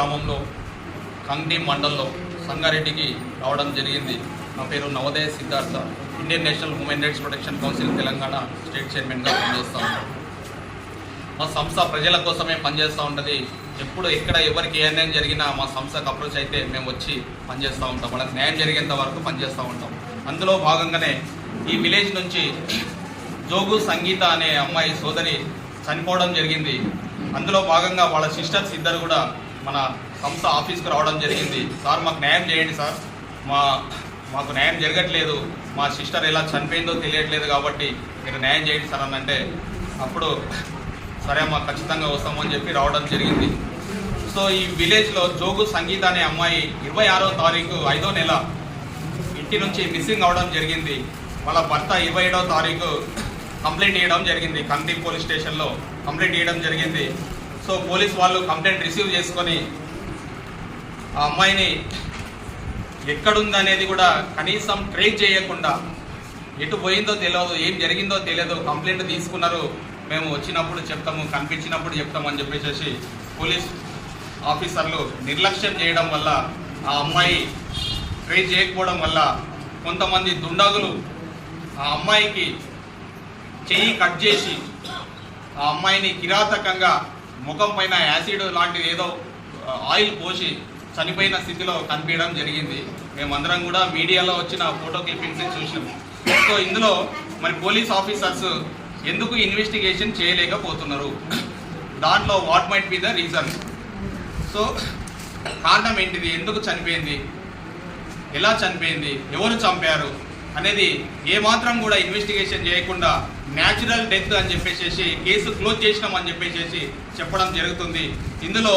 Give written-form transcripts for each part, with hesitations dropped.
గ్రామంలో కంగ్టీ మండల్లో సంగారెడ్డికి రావడం జరిగింది. నా పేరు Navodaya Siddhartha, Indian national human rights protection council Telangana state చైర్మన్గా పనిచేస్తూ ఉంటాను. మా సంస్థ ప్రజల కోసమే పనిచేస్తూ ఉంటుంది. ఎప్పుడు ఎక్కడ ఎవరికి ఏ అన్యాయం జరిగినా మా సంస్థకు అప్రోచ్ అయితే మేము వచ్చి పనిచేస్తూ ఉంటాం. వాళ్ళకి న్యాయం జరిగేంత వరకు పనిచేస్తూ ఉంటాం. అందులో భాగంగానే ఈ విలేజ్ నుంచి జోగు సంగీత అనే అమ్మాయి సోదరి చనిపోవడం జరిగింది. అందులో భాగంగా వాళ్ళ సిస్టర్స్ ఇద్దరు కూడా మన సంస్థ ఆఫీస్కి రావడం జరిగింది. సార్ మాకు న్యాయం చేయండి సార్, మాకు న్యాయం జరగట్లేదు, మా సిస్టర్ ఎలా చనిపోయిందో తెలియట్లేదు కాబట్టి మీరు న్యాయం చేయండి సార్ అని అంటే, అప్పుడు సరే మాకు ఖచ్చితంగా వస్తామని చెప్పి రావడం జరిగింది. సో ఈ విలేజ్లో జోగు సంగీత అనే అమ్మాయి 26వ తారీఖు 5వ నెల ఇంటి నుంచి మిస్సింగ్ అవడం జరిగింది. వాళ్ళ భర్త 27వ తారీఖు కంప్లైంట్ ఇవ్వడం జరిగింది. కంగ్టీ పోలీస్ స్టేషన్లో కంప్లైంట్ ఇవ్వడం జరిగింది. సో పోలీస్ వాళ్ళు కంప్లైంట్ రిసీవ్ చేసుకొని ఆ అమ్మాయిని ఎక్కడుందనేది కూడా కనీసం ట్రేస్ చేయకుండా, ఎటు పోయిందో తెలియదు, ఏం జరిగిందో తెలియదు, కంప్లైంట్ తీసుకున్నారు, మేము వచ్చినప్పుడు చెప్తాము, కనిపించినప్పుడు చెప్తామని చెప్పేసి పోలీస్ ఆఫీసర్లు నిర్లక్ష్యం చేయడం వల్ల, ఆ అమ్మాయి ట్రేస్ చేయకపోవడం వల్ల కొంతమంది దుండగులు ఆ అమ్మాయికి చెయ్యి కట్ చేసి ఆ అమ్మాయిని కిరాతకంగా ముఖం పైన యాసిడ్ లాంటిది ఏదో ఆయిల్ పోసి చనిపోయిన స్థితిలో కనిపించడం జరిగింది. మేమందరం కూడా మీడియాలో వచ్చిన ఫోటో క్లిప్పింగ్స్ చూసినాం. సో ఇందులో మరి పోలీస్ ఆఫీసర్స్ ఎందుకు ఇన్వెస్టిగేషన్ చేయలేకపోతున్నారు? దాంట్లో what might be the reason? So కారణం ఏంటిది? ఎందుకు చనిపోయింది? ఎలా చనిపోయింది? ఎవరు చంపారు అనేది ఏమాత్రం కూడా ఇన్వెస్టిగేషన్ చేయకుండా న్యాచురల్ డెత్ అని చెప్పేసి కేసు క్లోజ్ చేసినామని చెప్పేసి చెప్పడం జరుగుతుంది. ఇందులో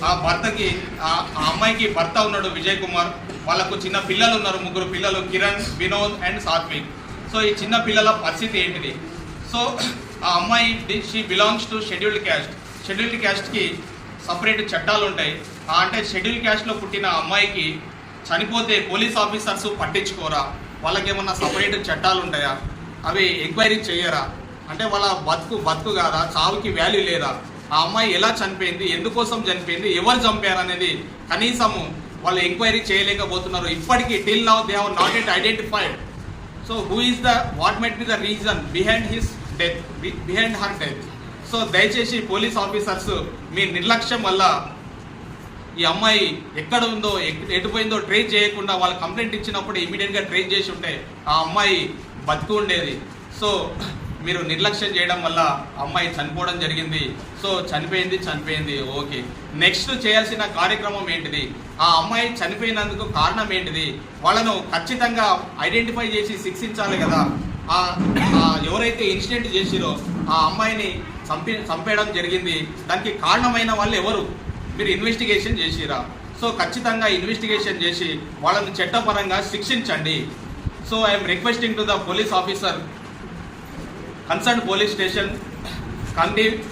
ఆ భర్తకి, ఆ అమ్మాయికి భర్త ఉన్నాడు విజయ్ కుమార్, వాళ్ళకు చిన్న పిల్లలు ఉన్నారు, 3 పిల్లలు, కిరణ్, వినోద్ అండ్ సాత్విక్. సో ఈ చిన్న పిల్లల పరిస్థితి ఏంటిది? సో ఆ అమ్మాయి she belongs to scheduled caste. Scheduled క్యాస్ట్కి సపరేట్ చట్టాలు ఉంటాయి. అంటే షెడ్యూల్ క్యాస్ట్లో పుట్టిన అమ్మాయికి చనిపోతే పోలీస్ ఆఫీసర్స్ పట్టించుకోరా? వాళ్ళకి ఏమన్నా సపరేట్ చట్టాలు ఉంటాయా? అవి ఎంక్వైరీ చేయరా? అంటే వాళ్ళ బతుకు కాదా? చావుకి వాల్యూ లేదా? ఆ అమ్మాయి ఎలా చనిపోయింది, ఎందుకోసం చనిపోయింది, ఎవరు చంపారు అనేది కనీసము వాళ్ళు ఎంక్వైరీ చేయలేకపోతున్నారు. ఇప్పటికీ till now they have not at identified. So who is the what might be the reason behind his death, behind her death? So దయచేసి పోలీస్ ఆఫీసర్స్ మీ నిర్లక్ష్యం వల్ల ఈ అమ్మాయి ఎక్కడ ఉందో, ఎటు పోయిందో ట్రేస్ చేయకుండా వాళ్ళు కంప్లైంట్ ఇచ్చినప్పుడు ఇమీడియట్గా ట్రేస్ చేసి ఉంటే ఆ అమ్మాయి బతుకు ఉండేది. సో మీరు నిర్లక్ష్యం చేయడం వల్ల అమ్మాయి చనిపోవడం జరిగింది. సో చనిపోయింది ఓకే. నెక్స్ట్ చేయాల్సిన కార్యక్రమం ఏంటిది? ఆ అమ్మాయి చనిపోయినందుకు కారణం ఏంటిది? వాళ్ళను ఖచ్చితంగా ఐడెంటిఫై చేసి శిక్షించాలి కదా. ఎవరైతే ఇన్సిడెంట్ చేసిరో ఆ అమ్మాయిని చంపేయడం జరిగింది, దానికి కారణమైన వాళ్ళు ఎవరు? మీరు ఇన్వెస్టిగేషన్ చేసిరా? సో ఖచ్చితంగా ఇన్వెస్టిగేషన్ చేసి వాళ్ళని చట్టపరంగా శిక్షించండి. So I'm requesting to the police officer, concern police station,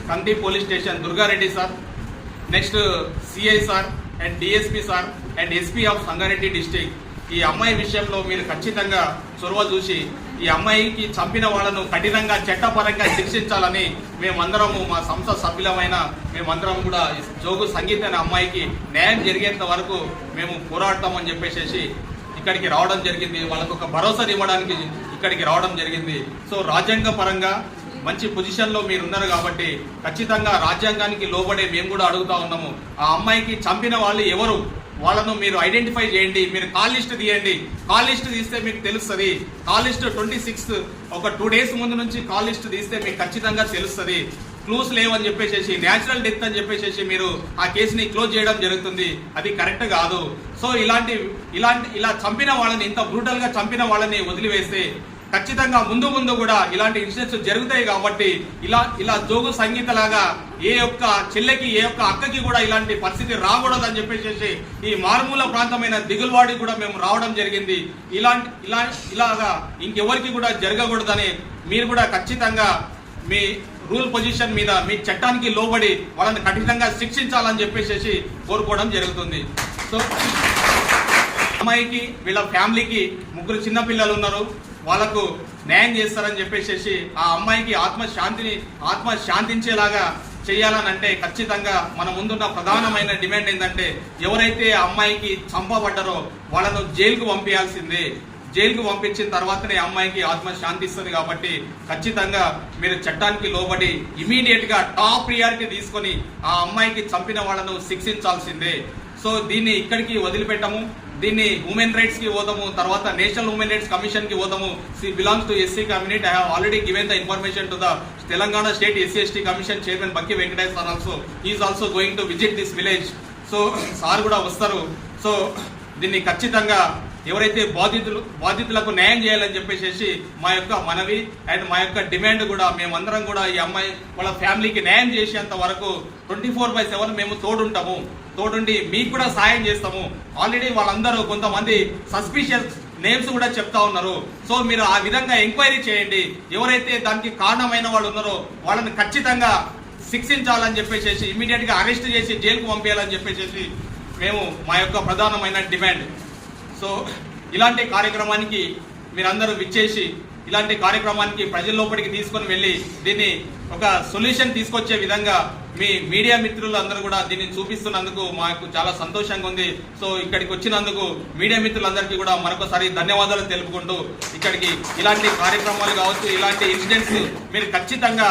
Kangti police station, Durgareddy sir, next CI sir and DSP sir and SP of Sangareddy district, ఈ అమ్మాయి విషయంలో మీరు ఖచ్చితంగా చొరవ చూసి ఈ అమ్మాయికి చంపిన వాళ్ళను కఠినంగా చట్టపరంగా శిక్షించాలని మేమందరము, మా సంస్థ సభ్యులమైన మేమందరం కూడా జోగు సంగీత అనే అమ్మాయికి న్యాయం జరిగేంత వరకు మేము పోరాడతామని చెప్పేసి ఇక్కడికి రావడం జరిగింది. వాళ్ళకు ఒక భరోసా ఇవ్వడానికి ఇక్కడికి రావడం జరిగింది. సో రాజ్యాంగ పరంగా మంచి పొజిషన్లో మీరున్నారు కాబట్టి ఖచ్చితంగా రాజ్యాంగానికి లోబడే మేము కూడా అడుగుతా ఉన్నాము. ఆ అమ్మాయికి చంపిన వాళ్ళు ఎవరు? వాళ్ళను మీరు ఐడెంటిఫై చేయండి. మీరు కాల్ లిస్ట్ తీయండి. కాల్ లిస్ట్ తీస్తే మీకు తెలుస్తుంది. కాల్ లిస్ట్ 26 ఒక 2 days ముందు నుంచి కాల్ లిస్ట్ తీస్తే మీకు ఖచ్చితంగా తెలుస్తుంది. క్లూస్ లేవని చెప్పేసి న్యాచురల్ డెత్ అని చెప్పేసి మీరు ఆ కేసుని క్లోజ్ చేయడం జరుగుతుంది. అది కరెక్ట్ కాదు. సో ఇలా చంపిన వాళ్ళని, ఇంత బ్రూటల్గా చంపిన వాళ్ళని వదిలివేస్తే ఖచ్చితంగా ముందు కూడా ఇలాంటి ఇన్సిడెంట్స్ జరుగుతాయి. కాబట్టి ఇలా జోగు సంగీత లాగా ఏ ఒక్క చెల్లెకి, ఏ ఒక్క అక్కకి కూడా ఇలాంటి పరిస్థితి రాకూడదని చెప్పేసి ఈ మారుమూల ప్రాంతమైన దిగులవాడికి కూడా మేము రావడం జరిగింది. ఇలాగా ఇంకెవరికి కూడా జరగకూడదని మీరు కూడా ఖచ్చితంగా మీ రూల్ పొజిషన్ మీద, మీ చట్టానికి లోబడి వాళ్ళని కఠినంగా శిక్షించాలని చెప్పేసి కోరుకోవడం జరుగుతుంది. సో అమ్మాయికి, వీళ్ళ ఫ్యామిలీకి 3 చిన్న పిల్లలు ఉన్నారు. వాళ్ళకు న్యాయం చేస్తారని చెప్పేసి ఆ అమ్మాయికి ఆత్మ శాంతించేలాగా చేయాలనంటే ఖచ్చితంగా మన ముందున్న ప్రధానమైన డిమాండ్ ఏంటంటే ఎవరైతే ఆ అమ్మాయికి చంపబడ్డారో వాళ్ళను జైలుకు పంపించాల్సిందే. జైలుకు పంపించిన తర్వాతనే అమ్మాయికి ఆత్మ శాంతిస్తుంది. కాబట్టి ఖచ్చితంగా మీరు చట్టానికి లోబడి ఇమీడియట్ గా టాప్ ప్రియారిటీ తీసుకొని ఆ అమ్మాయికి చంపిన వాళ్ళను శిక్షించాల్సిందే. సో దీన్ని ఇక్కడికి వదిలిపెట్టము, దీన్ని హ్యూమన్ రైట్స్ కి పోదాము, తర్వాత నేషనల్ హ్యూమన్ రైట్స్ కమిషన్ కి పోదాము. Belongs to SC community. I have already given the information to the Telangana state SC commission chairman Bakki Venkatesh sir also is also going to visit this village. So sir కూడా వస్తారు. So దీన్ని ఖచ్చితంగా ఎవరైతే బాధితులకు న్యాయం చేయాలని చెప్పేసి మా యొక్క మనవి అండ్ మా యొక్క డిమాండ్ కూడా మేమందరం కూడా ఈ అమ్మాయి వాళ్ళ ఫ్యామిలీకి న్యాయం చేసేంత వరకు 24/7 మేము తోడుండి మీకు కూడా సాయం చేస్తాము. ఆల్రెడీ వాళ్ళందరూ కొంతమంది సస్పిషియస్ నేమ్స్ కూడా చెప్తా ఉన్నారు. సో మీరు ఆ విధంగా ఎంక్వైరీ చేయండి. ఎవరైతే దానికి కారణమైన వాళ్ళు ఉన్నారో వాళ్ళని ఖచ్చితంగా శిక్షించాలని చెప్పేసి ఇమీడియట్ గా అరెస్ట్ చేసి జైలుకు పంపించాలని చెప్పేసి మేము మా యొక్క ప్రధానమైన డిమాండ్. సో ఇలాంటి కార్యక్రమానికి మీరందరూ విచ్చేసి ఇలాంటి కార్యక్రమానికి ప్రజల లోపలికి తీసుకొని వెళ్ళి దీన్ని ఒక సొల్యూషన్ తీసుకొచ్చే విధంగా మీ మీడియా మిత్రులందరూ కూడా దీన్ని చూపిస్తున్నందుకు మాకు చాలా సంతోషంగా ఉంది. సో ఇక్కడికి వచ్చినందుకు మీడియా మిత్రులందరికీ కూడా మరొకసారి ధన్యవాదాలు తెలుపుకుంటూ ఇక్కడికి ఇలాంటి కార్యక్రమాలు కావచ్చు, ఇలాంటి ఇన్సిడెంట్స్ మీరు ఖచ్చితంగా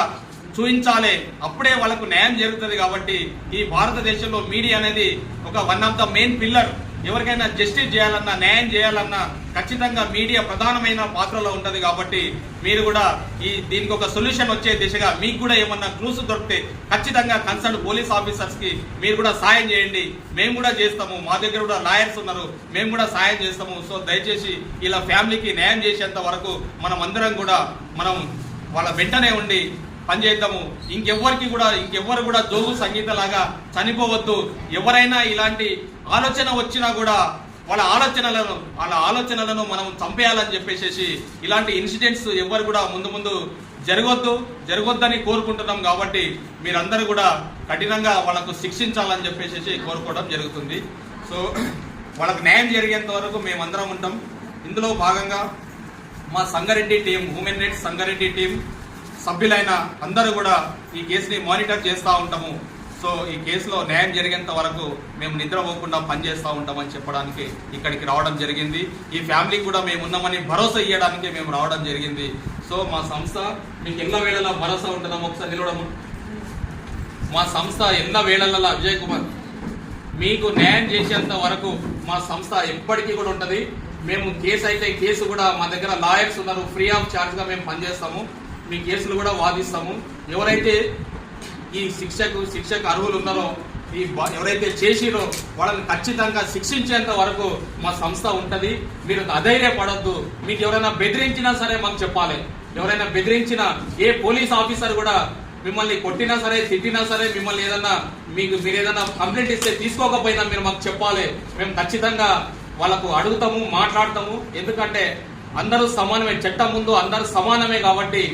చూపించాలి. అప్పుడే వాళ్ళకు న్యాయం జరుగుతుంది. కాబట్టి ఈ భారతదేశంలో మీడియా అనేది ఒక one of the main pillar. ఎవరికైనా జస్టిస్ చేయాలన్నా, న్యాయం చేయాలన్నా ఖచ్చితంగా మీడియా ప్రధానమైన పాత్రలో ఉంటుంది. కాబట్టి మీరు కూడా దీనికి ఒక సొల్యూషన్ వచ్చే దిశగా మీకు కూడా ఏమన్నా క్లూస్ దొరికితే ఖచ్చితంగా కన్సర్న్ పోలీస్ ఆఫీసర్స్ కి మీరు కూడా సాయం చేయండి. మేము కూడా చేస్తాము. మా దగ్గర కూడా లాయర్స్ ఉన్నారు, మేము కూడా సాయం చేస్తాము. సో దయచేసి ఇలా ఫ్యామిలీకి న్యాయం చేసేంత వరకు మనం అందరం కూడా వాళ్ళ వెంటనే ఉండి పనిచేద్దాము. ఇంకెవ్వరు కూడా జోగు సంగీత లాగా చనిపోవద్దు. ఎవరైనా ఇలాంటి ఆలోచన వచ్చినా కూడా వాళ్ళ ఆలోచనలను మనం చంపేయాలని చెప్పేసి ఇలాంటి ఇన్సిడెంట్స్ ఎవరు కూడా ముందు జరగొద్దని కోరుకుంటున్నాం. కాబట్టి మీరందరూ కూడా కఠినంగా వాళ్ళకు శిక్షించాలని చెప్పేసి కోరుకోవడం జరుగుతుంది. సో వాళ్ళకు న్యాయం జరిగేంత వరకు మేమందరం ఉంటాం. ఇందులో భాగంగా మా Sangareddy team, human rights Sangareddy team సభ్యులైన అందరూ కూడా ఈ కేసుని మానిటర్ చేస్తూ ఉంటాము. సో ఈ కేసులో న్యాయం జరిగేంత వరకు మేము నిద్రపోకుండా పనిచేస్తూ ఉంటామని చెప్పడానికి ఇక్కడికి రావడం జరిగింది. ఈ ఫ్యామిలీకి కూడా మేము ఉన్నామని భరోసా ఇవ్వడానికి మేము రావడం జరిగింది. సో మా సంస్థ మీకు ఎల్ల వేళలా భరోసా ఉంటుందాము. ఒకసారి నిలవడము. మా సంస్థ ఎల్ల వేళలలో విజయ్ కుమార్ మీకు న్యాయం చేసేంత వరకు మా సంస్థ ఎప్పటికీ కూడా ఉంటుంది. మేము కేసు కూడా మా దగ్గర లాయర్స్ ఉన్నారు. ఫ్రీ ఆఫ్ చార్జ్గా మేము పనిచేస్తాము. మీ కేసులు కూడా వాదిస్తాము. ఎవరైతే ఈ శిక్షకు అర్హులు ఉన్నారో, ఎవరైతే చేసిరో వాళ్ళని ఖచ్చితంగా శిక్షించేంత వరకు మా సంస్థ ఉంటుంది. మీరు అధైర్యపడొద్దు. మీకు ఎవరైనా బెదిరించినా సరే మాకు చెప్పాలి. ఎవరైనా బెదిరించినా, ఏ పోలీస్ ఆఫీసర్ కూడా మిమ్మల్ని కొట్టినా సరే, తిట్టినా సరే, మిమ్మల్ని మీరు ఏదైనా కంప్లైంట్ ఇస్తే తీసుకోకపోయినా మీరు మాకు చెప్పాలి. మేము ఖచ్చితంగా వాళ్ళకు అడుగుతాము, మాట్లాడతాము. ఎందుకంటే అందరూ సమానమే, చట్టం ముందు అందరూ సమానమే. కాబట్టి